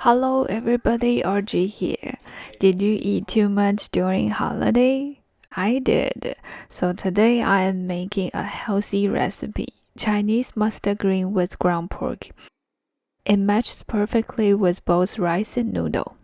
Hello everybody, RG here. Did you eat too much during holiday? I did. So today I am making a healthy recipe, Chinese mustard green with ground pork. It matches perfectly with both rice and noodle.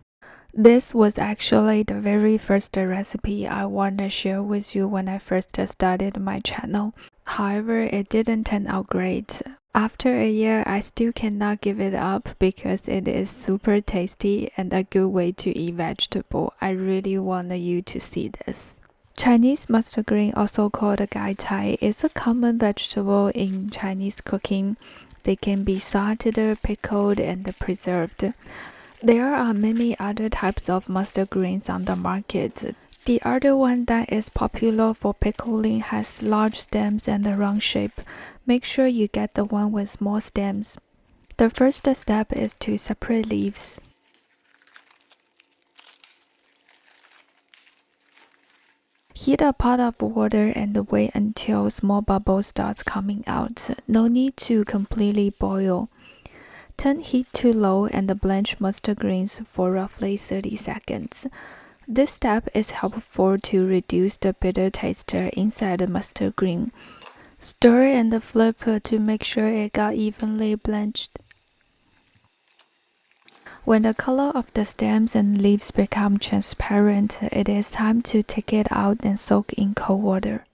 This was actually the very first recipe I want to share with you when I first started my channel. However, it didn't turn out great. After a year, I still cannot give it up because it is super tasty and a good way to eat vegetable. I really want you to see this. Chinese mustard green, also called gai cai, is a common vegetable in Chinese cooking. They can be salted, pickled, and preserved. There are many other types of mustard greens on the market. The other one that is popular for pickling has large stems and a round shape. Make sure you get the one with small stems. The first step is to separate leaves. Heat a pot of water and wait until small bubbles starts coming out. No need to completely boil. Turn heat to low and blanch mustard greens for roughly 30 seconds. This step is helpful to reduce the bitter taste inside the mustard green. Stir and flip to make sure it got evenly blanched. When the color of the stems and leaves become transparent, it is time to take it out and soak in cold water.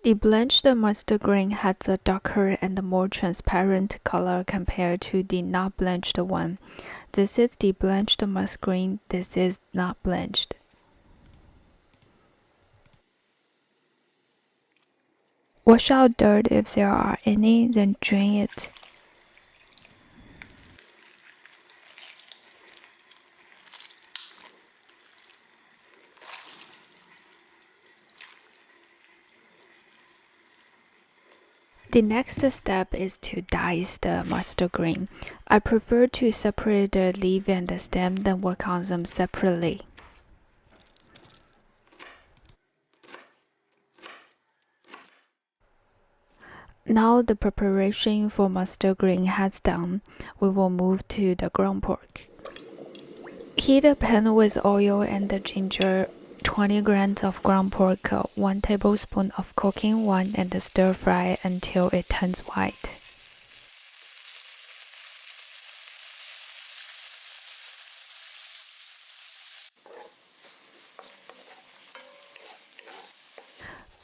The blanched mustard green has a darker and more transparent color compared to the not blanched one. This is the blanched mustard green, this is not blanched. Wash out dirt if there are any, then drain it. The next step is to dice the mustard green. I prefer to separate the leaf and the stem, then work on them separately. Now the preparation for mustard green has done, we will move to the ground pork. Heat a pan with oil and ginger, 20 grams of ground pork, 1 tablespoon of cooking wine, and stir fry until it turns white.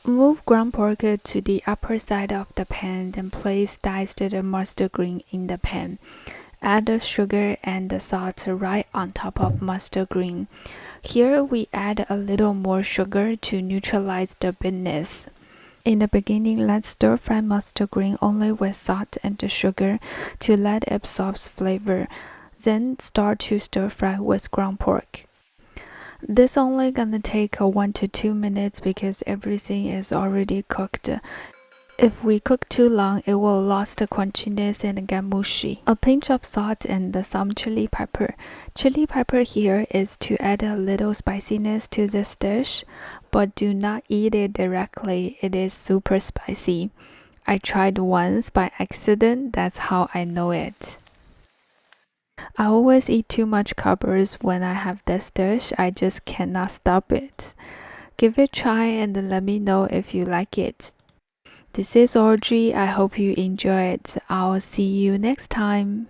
Move ground pork to the upper side of the pan, then place diced mustard green in the pan. Add the sugar and the salt right on top of mustard green. Here we add a little more sugar to neutralize the bitterness. In the beginning, let's stir fry mustard green only with salt and sugar to let it absorb flavor. Then start to stir fry with ground pork. This only gonna take 1 to 2 minutes because everything is already cooked. If we cook too long, it will lose the crunchiness and get mushy. A pinch of salt and some chili pepper. Chili pepper here is to add a little spiciness to this dish, but do not eat it directly. It is super spicy. I tried once by accident, that's how I know it. I always eat too much carbs when I have this dish. I just cannot stop it. Give it a try and let me know if you like it. This is Audrey. I hope you enjoy it. I'll see you next time.